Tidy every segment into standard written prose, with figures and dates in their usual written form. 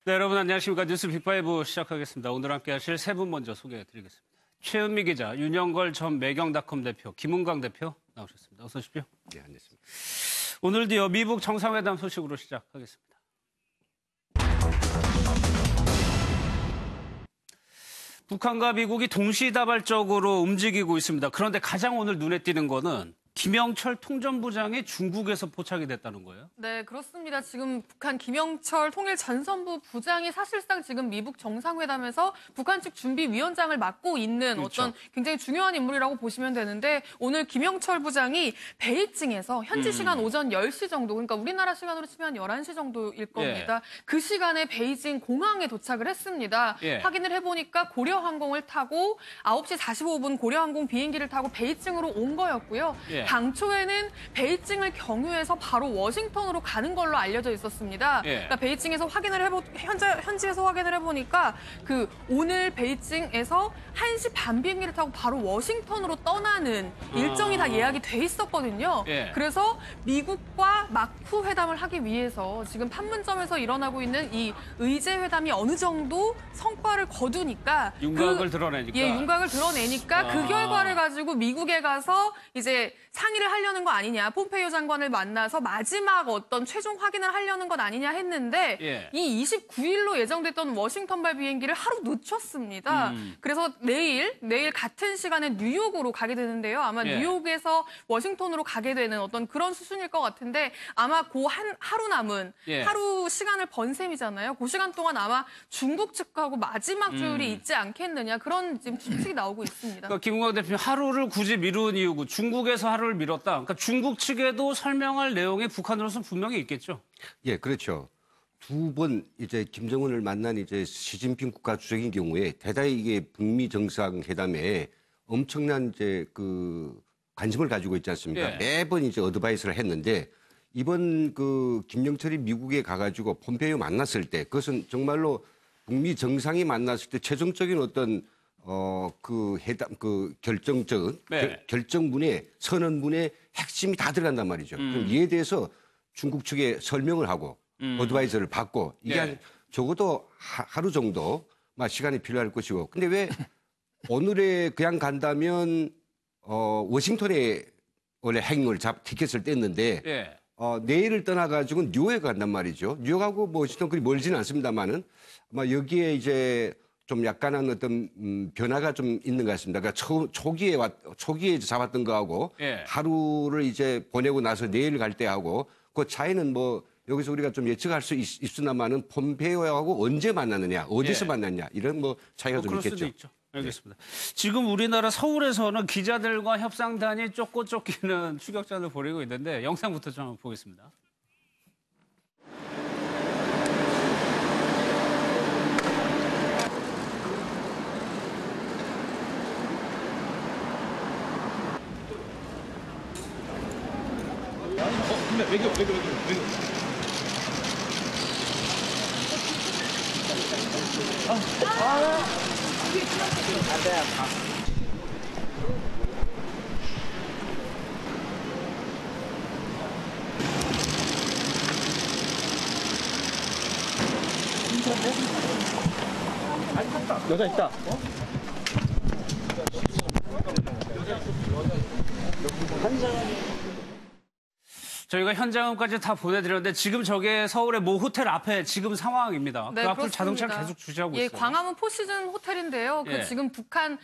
네, 여러분 안녕하십니까. 뉴스 빅5 시작하겠습니다. 오늘 함께 하실 세 분 먼저 소개해드리겠습니다. 최은미 기자, 윤영걸 전 매경닷컴 대표, 김은강 대표 나오셨습니다. 어서 오십시오. 네, 안녕하십니까. 오늘도요, 미북 정상회담 소식으로 시작하겠습니다. 북한과 미국이 동시다발적으로 움직이고 있습니다. 그런데 가장 오늘 눈에 띄는 거는 김영철 통전부장이 중국에서 포착이 됐다는 거예요? 네, 그렇습니다. 지금 북한 김영철 통일전선부 부장이 사실상 지금 미북 정상회담에서 북한 측 준비위원장을 맡고 있는 그렇죠. 어떤 굉장히 중요한 인물이라고 보시면 되는데 오늘 김영철 부장이 베이징에서 현지 시간 오전 10시 정도, 그러니까 우리나라 시간으로 치면 11시 정도일 겁니다. 그 시간에 베이징 공항에 도착을 했습니다. 확인을 해보니까 고려항공을 타고 9시 45분 고려항공 비행기를 타고 베이징으로 온 거였고요. 당초에는 베이징을 경유해서 바로 워싱턴으로 가는 걸로 알려져 있었습니다. 그러니까 베이징에서 현지에서 확인을 해보니까 오늘 베이징에서 1시 반 비행기를 타고 바로 워싱턴으로 떠나는 일정이 다 예약이 돼 있었거든요. 그래서 미국과 마쿠 회담을 하기 위해서 지금 판문점에서 일어나고 있는 이 의제 회담이 어느 정도 성과를 거두니까 윤곽을 드러내니까. 윤곽을 드러내니까 그 결과를 가지고 미국에 가서 이제 상의를 하려는 거 아니냐, 폼페이오 장관을 만나서 마지막 어떤 최종 확인을 하려는 것 아니냐 했는데 이 29일로 예정됐던 워싱턴발 비행기를 하루 늦췄습니다. 그래서 내일 같은 시간에 뉴욕으로 가게 되는데요. 아마 뉴욕에서 워싱턴으로 가게 되는 어떤 그런 수순일 것 같은데 아마 하루 남은 하루 시간을 번 셈이잖아요. 그 시간 동안 아마 중국 측하고 마지막 조율이 있지 않겠느냐 그런 지금 추측이 나오고 있습니다. 그러니까 김은강 대표님 하루를 굳이 미룬 이유고 중국에서 하루를 미뤘다. 그러니까 중국 측에도 설명할 내용이 북한으로서는 분명히 있겠죠. 예, 그렇죠. 두 번 이제 김정은을 만난 이제 시진핑 국가 주석인 경우에 대단히 이게 북미 정상회담에 엄청난 이제 관심을 가지고 있지 않습니까? 매번 이제 어드바이스를 했는데 이번 김영철이 미국에 가가지고 폼페이오 만났을 때 그것은 정말로 북미 정상이 만났을 때 최종적인 어떤 결정문에, 선언문에 핵심이 다 들어간단 말이죠. 그럼 이에 대해서 중국 측에 설명을 하고, 어드바이저를 받고, 이게 적어도 하루 정도 시간이 필요할 것이고. 근데 왜 오늘에 그냥 간다면, 워싱턴에 원래 행을 티켓을 뗐는데, 내일을 떠나가지고 뉴욕에 간단 말이죠. 뉴욕하고 워싱턴 그리 멀지는 않습니다만은, 아마 여기에 이제 좀 약간한 어떤 변화가 좀 있는 것 같습니다. 그러니까 초기에 잡았던 거하고 하루를 이제 보내고 나서 내일 갈 때하고 그 차이는 여기서 우리가 좀 예측할 수 있으나마는 폼페이오하고 언제 만났느냐, 어디서 만났냐 이런 차이가 좀 있겠죠. 수도 있죠. 알겠습니다. 지금 우리나라 서울에서는 기자들과 협상단이 쫓기는 추격전을 벌이고 있는데 영상부터 좀 한번 보겠습니다. 외교. 여자 있다. 저희가 현장까지 다 보내드렸는데 지금 저게 서울의 모 호텔 앞에 지금 상황입니다. 네, 그 앞을 그렇습니다. 자동차를 계속 주시하고 있어요. 광화문 포시즌 호텔인데요. 지금 북한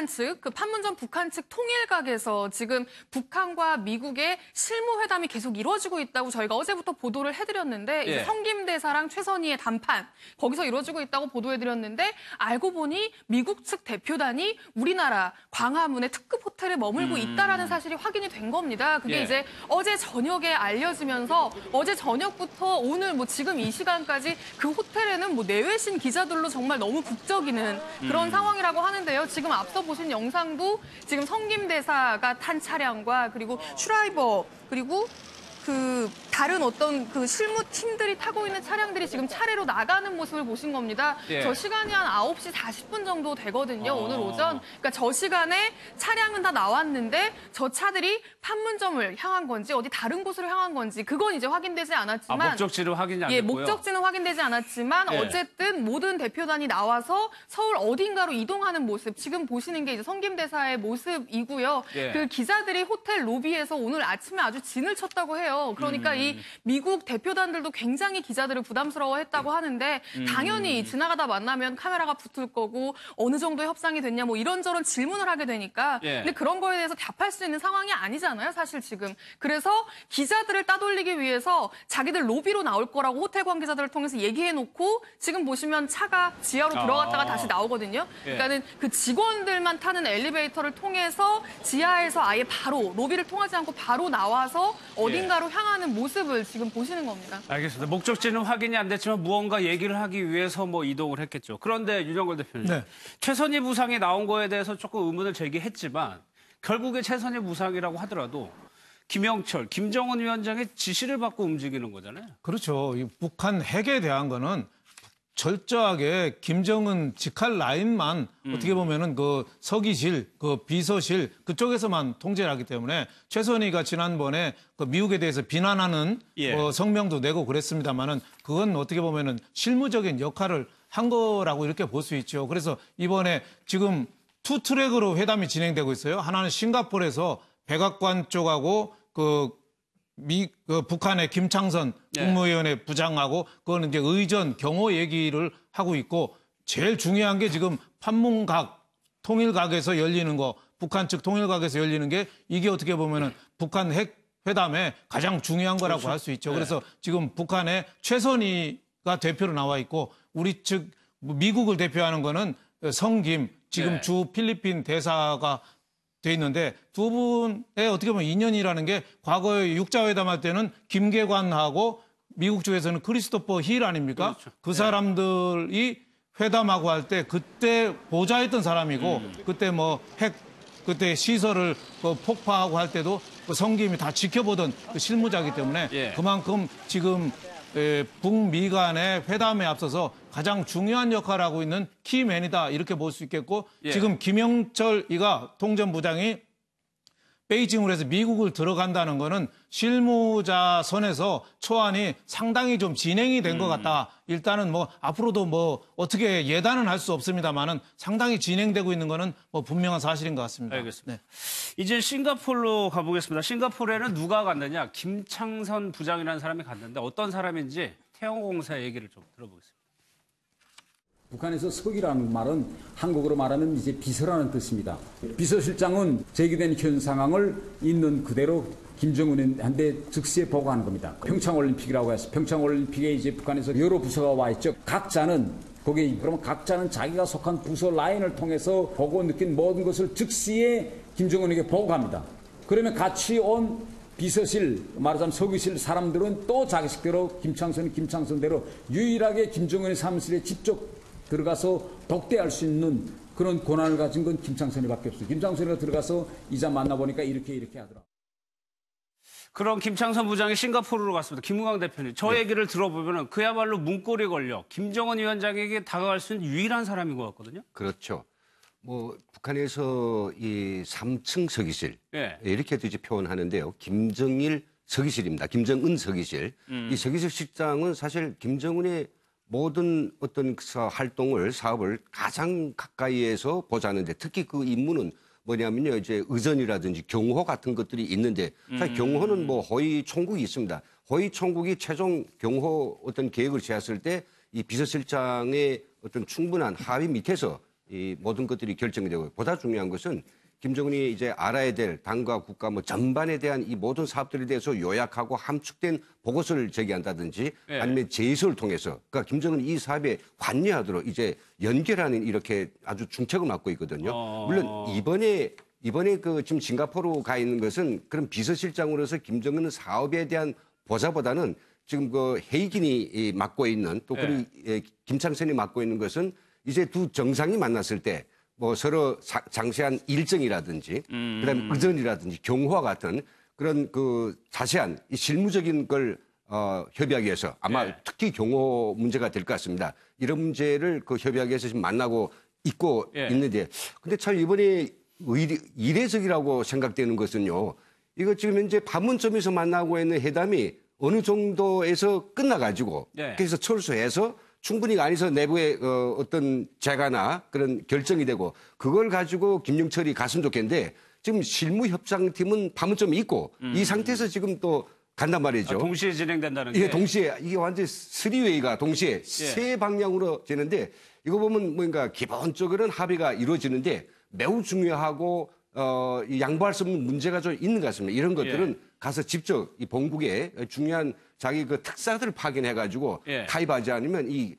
측, 판문점 북한 측 통일각에서 지금 북한과 미국의 실무회담이 계속 이루어지고 있다고 저희가 어제부터 보도를 해드렸는데 이제 성김대사랑 최선희의 담판 거기서 이루어지고 있다고 보도해드렸는데 알고 보니 미국 측 대표단이 우리나라 광화문의 특급 호텔에 머물고 있다라는 사실이 확인이 된 겁니다. 그게 이제 어제 저녁에 알려지면서 어제 저녁부터 오늘 지금 이 시간까지 그 호텔에는 내외신 기자들로 정말 너무 북적이는 그런 상황이라고 하는데요. 지금 앞서 보신 영상도 지금 성김 대사가 탄 차량과 그리고 슈라이버 그리고 그 다른 어떤 그 실무팀들이 타고 있는 차량들이 지금 차례로 나가는 모습을 보신 겁니다. 예. 저 시간이 한 9시 40분 정도 되거든요. 오늘 오전. 그러니까 저 시간에 차량은 다 나왔는데 저 차들이 판문점을 향한 건지 어디 다른 곳으로 향한 건지 그건 이제 확인되지 않았지만 목적지는 확인이 안 예, 됐고요. 목적지는 확인되지 않았지만 예. 어쨌든 모든 대표단이 나와서 서울 어딘가로 이동하는 모습 지금 보시는 게 이제 성김대사의 모습이고요. 예. 그 기자들이 호텔 로비에서 오늘 아침에 아주 진을 쳤다고 해요. 그러니까 이 미국 대표단들도 굉장히 기자들을 부담스러워했다고 하는데 당연히 지나가다 만나면 카메라가 붙을 거고 어느 정도 협상이 됐냐 뭐 이런저런 질문을 하게 되니까 예. 근데 그런 거에 대해서 답할 수 있는 상황이 아니잖아요. 사실 지금. 그래서 기자들을 따돌리기 위해서 자기들 로비로 나올 거라고 호텔 관계자들을 통해서 얘기해놓고 지금 보시면 차가 지하로 들어갔다가 다시 나오거든요. 예. 그러니까는 그 직원들만 타는 엘리베이터를 통해서 지하에서 아예 바로 로비를 통하지 않고 바로 나와서 어딘가로 향하는 모습을 지금 보시는 겁니다. 알겠습니다. 목적지는 확인이 안 됐지만 무언가 얘기를 하기 위해서 뭐 이동을 했겠죠. 그런데 윤영걸 대표님, 네. 최선희 부상이 나온 거에 대해서 조금 의문을 제기했지만 결국에 최선희 부상이라고 하더라도 김영철, 김정은 위원장의 지시를 받고 움직이는 거잖아요. 그렇죠. 이 북한 핵에 대한 거는 철저하게 김정은 직할 라인만 어떻게 보면은 그 서기실, 그 비서실 그쪽에서만 통제를 하기 때문에 최선희가 지난번에 그 미국에 대해서 비난하는 예. 성명도 내고 그랬습니다만은 그건 어떻게 보면은 실무적인 역할을 한 거라고 이렇게 볼 수 있죠. 그래서 이번에 지금 투 트랙으로 회담이 진행되고 있어요. 하나는 싱가포르에서 백악관 쪽하고 그 북한의 김창선 네. 국무위원회 부장하고 그거는 이제 의전 경호 얘기를 하고 있고 제일 중요한 게 지금 판문각 통일각에서 열리는 거 북한 측 통일각에서 열리는 게 이게 어떻게 보면은 북한 핵 회담에 가장 중요한 거라고 그렇죠. 할 수 있죠. 네. 그래서 지금 북한의 최선희가 대표로 나와 있고 우리 측 미국을 대표하는 거는 성김 지금 네. 주 필리핀 대사가 돼 있는데 두 분의 어떻게 보면 인연이라는 게 과거에 육자회담 할 때는 김계관하고 미국 쪽에서는 크리스토퍼 힐 아닙니까? 그렇죠. 그 사람들이 회담하고 할 때 그때 보좌했던 사람이고 그때 뭐 핵 그때 시설을 폭파하고 할 때도 그 성김이 다 지켜보던 그 실무자이기 때문에 예. 그만큼 지금 북미 간의 회담에 앞서서 가장 중요한 역할을 하고 있는 키맨이다 이렇게 볼 수 있겠고 예. 지금 김영철 통전부장이 베이징으로 해서 미국을 들어간다는 거는 실무자 선에서 초안이 상당히 좀 진행이 된 것 같다. 일단은 뭐 앞으로도 뭐 어떻게 예단은 할 수 없습니다만은 상당히 진행되고 있는 거는 뭐 분명한 사실인 것 같습니다. 알겠습니다. 네. 이제 싱가포르로 가보겠습니다. 싱가포르에는 누가 갔느냐? 김창선 부장이라는 사람이 갔는데 어떤 사람인지 태영공사 얘기를 좀 들어보겠습니다. 북한에서 서기라는 말은 한국어로 말하면 이제 비서라는 뜻입니다. 비서실장은 제기된 현 상황을 있는 그대로 김정은한테 즉시에 보고하는 겁니다. 평창올림픽이라고 해서 평창올림픽에 이제 북한에서 여러 부서가 와 있죠. 각자는 그러면 각자는 자기가 속한 부서 라인을 통해서 보고 느낀 모든 것을 즉시에 김정은에게 보고합니다. 그러면 같이 온 비서실, 말하자면 서기실 사람들은 또 자기식대로 김창선대로 유일하게 김정은의 사무실에 직접 들어가서 독대할 수 있는 그런 권한을 가진 건 김창선이밖에 없어요. 김창선이가 들어가서 이자 만나보니까 이렇게 하더라. 그럼 김창선 부장이 싱가포르로 갔습니다. 김우광 대표님, 저 얘기를 들어보면 그야말로 문고리 걸려 김정은 위원장에게 다가갈 수 있는 유일한 사람인 것 같거든요. 그렇죠. 뭐 북한에서 이 3층 서기실 예. 이렇게도 이제 표현하는데요. 김정일 서기실입니다. 김정은 서기실. 이 서기실 실장은 사실 김정은의 모든 어떤 활동을 사업을 가장 가까이에서 보자는데 특히 그 임무는 뭐냐면요. 이제 의전이라든지 경호 같은 것들이 있는데 사실 경호는 뭐 호위 총국이 있습니다. 호위 총국이 최종 경호 어떤 계획을 세웠을 때 이 비서실장의 어떤 충분한 합의 밑에서 이 모든 것들이 결정이 되고 보다 중요한 것은 김정은이 이제 알아야 될 당과 국가 뭐 전반에 대한 이 모든 사업들에 대해서 요약하고 함축된 보고서를 제기한다든지 네. 아니면 아니면 제의서를 통해서 그러니까 김정은이 이 사업에 관여하도록 이제 연결하는 이렇게 아주 중책을 맡고 있거든요. 물론 이번에 그 지금 싱가포르 가 있는 것은 그런 비서실장으로서 김정은 사업에 대한 보좌보다는 지금 그 헤이긴이 맡고 있는 또 그리고 김창선이 맡고 있는 것은 이제 두 정상이 만났을 때 뭐 서로 장시한 일정이라든지 그다음에 의전이라든지 경호와 같은 그런 그 자세한 이 실무적인 걸 협의하기 위해서 아마 예. 특히 경호 문제가 될 것 같습니다. 이런 문제를 그 협의하기 위해서 지금 만나고 있고 예. 있는데 근데 참 이번에 이례적이라고 생각되는 것은요. 이거 지금 현재 판문점에서 만나고 있는 회담이 어느 정도에서 끝나가지고 예. 그래서 철수해서 충분히 안에서 내부의 어떤 재가나 그런 결정이 되고 그걸 가지고 김영철이 갔으면 좋겠는데 지금 실무협상팀은 판문점에 있고 이 상태에서 지금 또 간단 말이죠. 동시에 진행된다는 이게 게. 동시에 이게 완전 쓰리웨이가 동시에 세 방향으로 되는데 이거 보면 뭔가 기본적으로는 합의가 이루어지는데 매우 중요하고 이 양보할 수 없는 문제가 좀 있는 것 같습니다. 이런 것들은 가서 직접 이 본국의 중요한 자기 그 특사들을 파견해가지고 예. 타입하지 않으면 이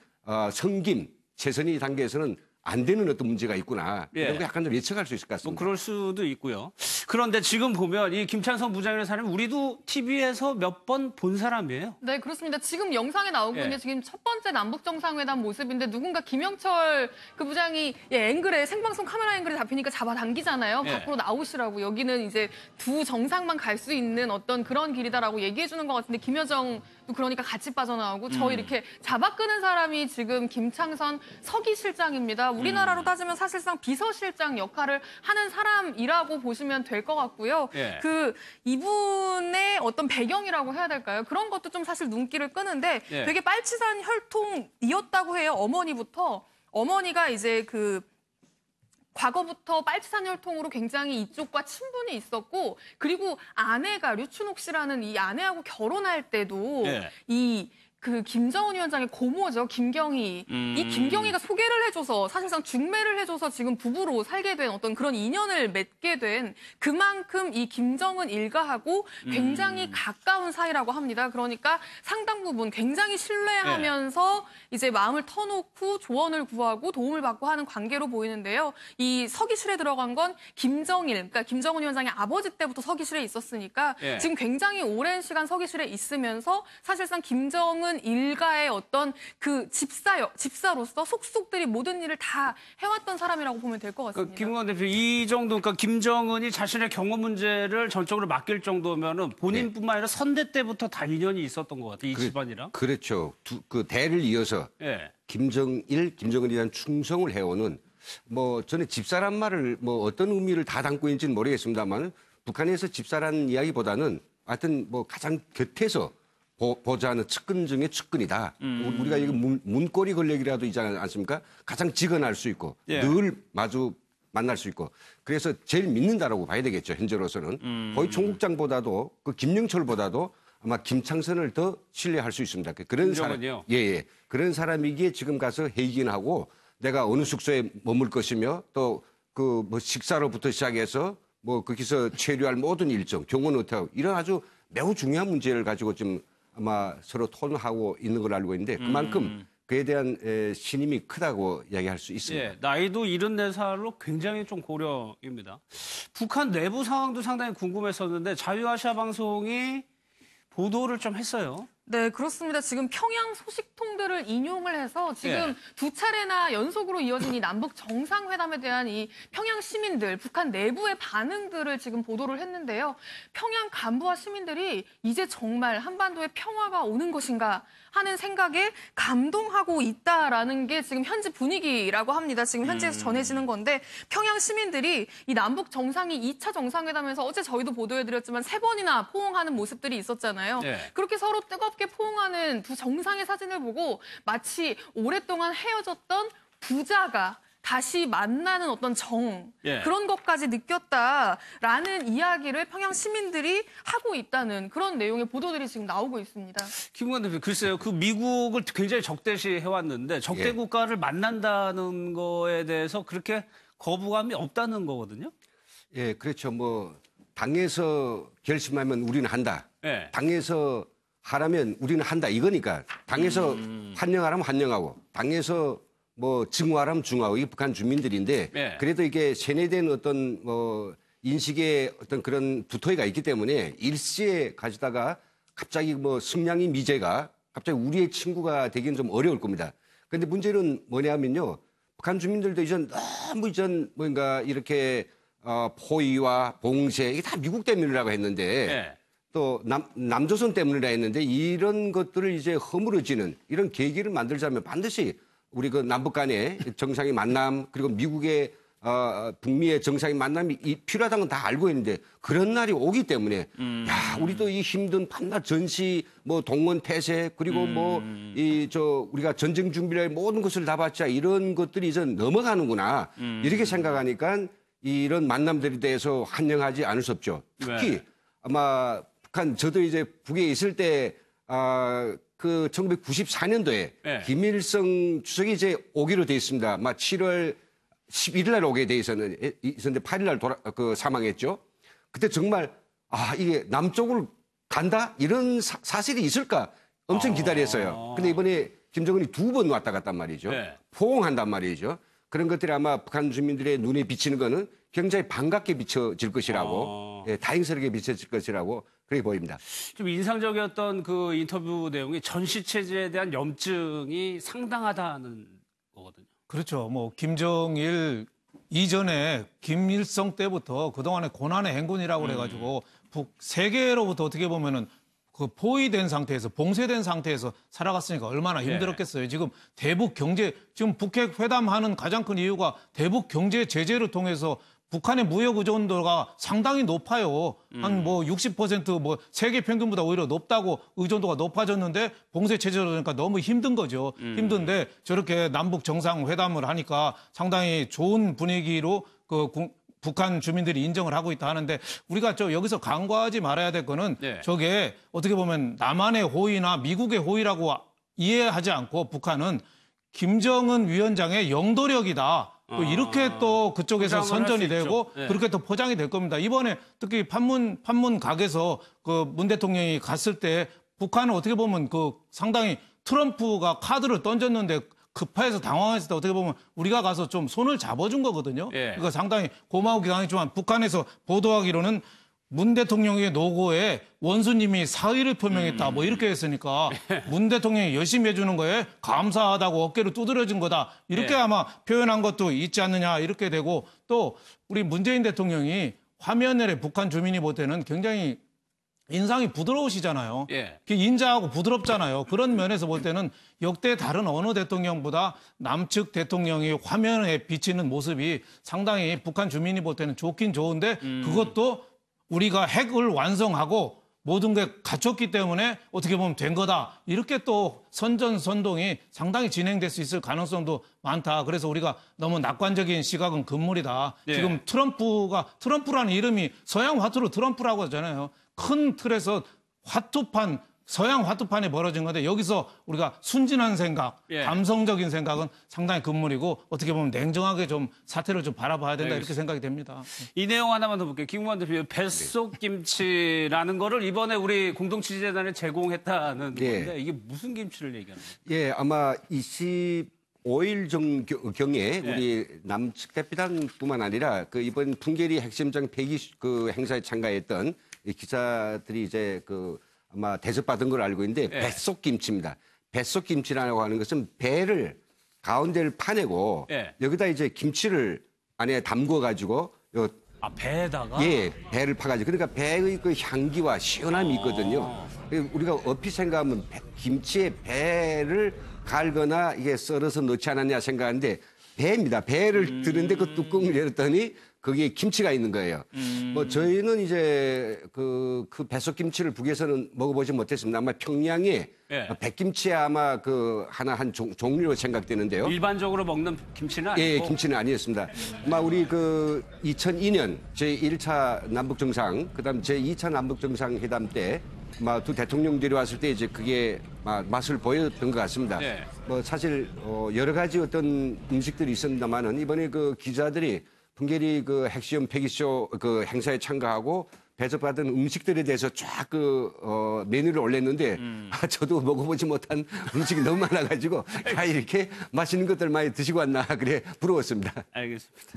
성김 최선희 단계에서는 안 되는 어떤 문제가 있구나. 예. 이런 거 약간 좀 예측할 수 있을 것 뭐 같습니다. 그럴 수도 있고요. 그런데 지금 보면 이 김창선 부장이라는 사람이 우리도 TV에서 몇 번 본 사람이에요. 네, 그렇습니다. 지금 영상에 나오고 있는 예. 지금 첫 번째 남북 정상회담 모습인데 누군가 김영철 그 부장이 앵글에 생방송 카메라 앵글에 잡히니까 잡아당기잖아요. 예. 밖으로 나오시라고. 여기는 이제 두 정상만 갈 수 있는 어떤 그런 길이다라고 얘기해 주는 것 같은데 김여정도 그러니까 같이 빠져나오고 저 이렇게 잡아 끄는 사람이 지금 김창선 서기 실장입니다. 우리나라로 따지면 사실상 비서실장 역할을 하는 사람이라고 보시면 될 것 같고요. 예. 그 이분의 어떤 배경이라고 해야 될까요? 그런 것도 좀 사실 눈길을 끄는데 예. 되게 빨치산 혈통이었다고 해요. 어머니부터. 어머니가 이제 그 과거부터 빨치산 혈통으로 굉장히 이쪽과 친분이 있었고 그리고 아내가 류춘옥 씨라는 이 아내하고 결혼할 때도 예. 이 그 김정은 위원장의 고모죠, 김경희. 이 김경희가 소개를 해줘서 사실상 중매를 해줘서 지금 부부로 살게 된 어떤 그런 인연을 맺게 된 그만큼 이 김정은 일가하고 굉장히 가까운 사이라고 합니다. 그러니까 상당 부분 굉장히 신뢰하면서 이제 마음을 터놓고 조언을 구하고 도움을 받고 하는 관계로 보이는데요. 이 서기실에 들어간 건 김정일, 그러니까 김정은 위원장의 아버지 때부터 서기실에 있었으니까 예. 지금 굉장히 오랜 시간 서기실에 있으면서 사실상 김정은 일가의 어떤 그 집사로서 속속들이 모든 일을 다 해왔던 사람이라고 보면 될 것 같습니다. 김웅원 대표 이 정도 그러니까 김정은이 자신의 경호 문제를 전적으로 맡길 정도면은 본인뿐만 아니라 선대 때부터 다 인연이 있었던 것 같아요. 이 집안이랑. 그렇죠. 그 대를 이어서 예. 김정은에 대한 충성을 해오는 뭐 저는 집사란 말을 뭐 어떤 의미를 다 담고 있는지는 모르겠습니다만 북한에서 집사라는 이야기보다는 하여튼 뭐 가장 곁에서 보좌하는 측근 중에 측근이다. 우리가 이거 문고리 권력이라도 있지 않습니까? 가장 직언할 수 있고 예. 늘 마주 만날 수 있고 그래서 제일 믿는다라고 봐야 되겠죠. 현재로서는 거의 총국장보다도 그 김영철보다도 아마 김창선을 더 신뢰할 수 있습니다. 그런 사람, 김정은이요? 예. 그런 사람이기에 지금 가서 회견하고 내가 어느 숙소에 머물 것이며 또 그 뭐 식사로부터 시작해서 뭐 거기서 체류할 모든 일정, 경호는 어떻게 하고 이런 아주 매우 중요한 문제를 가지고 지금 아마 서로 토론하고 있는 걸 알고 있는데 그만큼 그에 대한 신임이 크다고 이야기할 수 있습니다. 예, 나이도 74살로 굉장히 좀 고령입니다. 북한 내부 상황도 상당히 궁금했었는데 자유아시아 방송이 보도를 좀 했어요. 네, 그렇습니다. 지금 평양 소식통들을 인용을 해서 지금 두 차례나 연속으로 이어진 이 남북 정상회담에 대한 이 평양 시민들, 북한 내부의 반응들을 지금 보도를 했는데요. 평양 간부와 시민들이 이제 정말 한반도에 평화가 오는 것인가 하는 생각에 감동하고 있다라는 게 지금 현지 분위기라고 합니다. 지금 현지에서 전해지는 건데 평양 시민들이 이 남북 정상이 2차 정상회담에서 어제 저희도 보도해드렸지만 3번이나 포옹하는 모습들이 있었잖아요. 네. 그렇게 서로 뜨겁게 포옹하는 두 정상의 사진을 보고 마치 오랫동안 헤어졌던 부자가 다시 만나는 어떤 예. 그런 것까지 느꼈다라는 이야기를 평양 시민들이 하고 있다는 그런 내용의 보도들이 지금 나오고 있습니다. 김웅원 대표, 글쎄요. 그 미국을 굉장히 적대시해왔는데 적대 예. 국가를 만난다는 거에 대해서 그렇게 거부감이 없다는 거거든요. 예, 그렇죠. 뭐 당에서 결심하면 우리는 한다. 예. 당에서 하라면 우리는 한다. 이거니까 당에서 환영하라면 환영하고 당에서 뭐 증오하라면 증오하고 이게 북한 주민들인데 예. 그래도 이게 세뇌된 어떤 뭐 인식의 어떤 그런 두터이가 있기 때문에 일시에 가지다가 갑자기 뭐 승냥이 미제가 갑자기 우리의 친구가 되기는 좀 어려울 겁니다. 그런데 문제는 뭐냐면요. 북한 주민들도 이전 너무 뭔가 이렇게 포위와 봉쇄 이게 다 미국 때문이라고 했는데 예. 또 남조선 때문이라 했는데 이런 것들을 이제 허물어지는 이런 계기를 만들자면 반드시 우리 그 남북 간의 정상의 만남 그리고 미국의 북미의 정상의 만남이 필요하다는 건 다 알고 있는데 그런 날이 오기 때문에 야 우리도 이 힘든 밤낮 전시 뭐 동원 폐쇄 그리고 뭐 우리가 전쟁 준비를 모든 것을 다 받자 이런 것들이 이제 넘어가는구나 이렇게 생각하니까 이런 만남들에 대해서 환영하지 않을 수 없죠. 특히 네. 아마 북한 저도 이제 북에 있을 때 그 1994년도에 네. 김일성 주석이 이제 오기로 돼 있습니다. 아마 7월 11일 날 오게 돼 있었는데 8일 날 사망했죠. 그때 정말 이게 남쪽으로 간다 이런 사실이 있을까 엄청 기다렸어요. 근데 이번에 김정은이 2번 왔다 갔단 말이죠. 네. 포옹한단 말이죠. 그런 것들이 아마 북한 주민들의 눈에 비치는 거는 굉장히 반갑게 비춰질 것이라고 예, 다행스럽게 비춰질 것이라고 그렇게 보입니다. 좀 인상적이었던 그 인터뷰 내용이 전시 체제에 대한 염증이 상당하다는 거거든요. 그렇죠. 뭐 김정일 이전에 김일성 때부터 그동안의 고난의 행군이라고 그래가지고 세계로부터 어떻게 보면은 그 포위된 상태에서 봉쇄된 상태에서 살아갔으니까 얼마나 힘들었겠어요. 지금 대북 경제 지금 북핵 회담하는 가장 큰 이유가 대북 경제 제재를 통해서 북한의 무역 의존도가 상당히 높아요. 한 뭐 60% 뭐 세계 평균보다 오히려 높다고 의존도가 높아졌는데 봉쇄 체제로 그러니까 너무 힘든 거죠. 힘든데 저렇게 남북 정상회담을 하니까 상당히 좋은 분위기로 북한 주민들이 인정을 하고 있다 하는데 우리가 여기서 간과하지 말아야 될 거는 네. 저게 어떻게 보면 남한의 호의나 미국의 호의라고 이해하지 않고 북한은 김정은 위원장의 영도력이다. 또 이렇게 또 그쪽에서 선전이 되고 네. 그렇게 또 포장이 될 겁니다. 이번에 특히 판문각에서 그 문 대통령이 갔을 때 북한은 어떻게 보면 상당히 트럼프가 카드를 던졌는데 급해서 당황했을 때 어떻게 보면 우리가 가서 좀 손을 잡아준 거거든요. 예. 그러니까 상당히 고마우기도 하지만 북한에서 보도하기로는 문 대통령의 노고에 원수님이 사의를 표명했다 뭐 이렇게 했으니까 문 대통령이 열심히 해주는 거에 감사하다고 어깨를 두드려준 거다 이렇게 예. 아마 표현한 것도 있지 않느냐 이렇게 되고 또 우리 문재인 대통령이 화면에 북한 주민이 볼 때는 굉장히 인상이 부드러우시잖아요. 예. 인자하고 부드럽잖아요. 그런 면에서 볼 때는 역대 다른 어느 대통령보다 남측 대통령이 화면에 비치는 모습이 상당히 북한 주민이 볼 때는 좋긴 좋은데 그것도 우리가 핵을 완성하고 모든 게 갖췄기 때문에 어떻게 보면 된 거다. 이렇게 또 선전선동이 상당히 진행될 수 있을 가능성도 많다. 그래서 우리가 너무 낙관적인 시각은 금물이다. 예. 지금 트럼프라는 이름이 서양 화투로 트럼프라고 하잖아요. 큰 틀에서 서양 화투판이 벌어진 건데 여기서 우리가 순진한 생각, 예. 감성적인 생각은 상당히 금물이고 어떻게 보면 냉정하게 좀 사태를 좀 바라봐야 된다 이렇게 생각이 됩니다. 이 내용 하나만 더 볼게요. 김구만 대표님, 뱃속김치라는 거를 이번에 우리 공동취재단에 제공했다는 예. 건데 이게 무슨 김치를 얘기하는 거예요? 예, 아마 25일 경에 우리 남측 대표단뿐만 아니라 이번 풍계리 핵심장 폐기 행사에 참가했던 이 기자들이 이제 아마 대접받은 걸 알고 있는데 뱃속김치입니다. 뱃속김치라고 하는 것은 배를 가운데를 파내고 여기다 이제 김치를 안에 담궈가지고 배에다가? 예, 배를 파가지고 그러니까 배의 그 향기와 시원함이 있거든요. 우리가 얼핏 생각하면 김치에 배를 갈거나 이게 썰어서 넣지 않았냐 생각하는데 배입니다. 배를 드는데 그 뚜껑을 열었더니 거기에 김치가 있는 거예요. 뭐 저희는 이제 그 뱃속김치를 북에서는 먹어보지 못했습니다. 아마 평양에 백김치 아마 한 종류로 생각되는데요. 일반적으로 먹는 김치는 아니고? 예, 김치는 아니었습니다. 아마 우리 2002년 제1차 남북정상, 그다음 제2차 남북정상회담 때 아마 두 대통령들이 왔을 때 이제 그게 맛을 보였던 것 같습니다. 뭐 사실 여러 가지 어떤 음식들이 있었습니다만은 이번에 기자들이 풍계리 핵시험 폐기쇼 행사에 참가하고 배접받은 음식들에 대해서 쫙 메뉴를 올렸는데 저도 먹어보지 못한 음식이 너무 많아가지고 이렇게 맛있는 것들 많이 드시고 왔나 그래 부러웠습니다. 알겠습니다.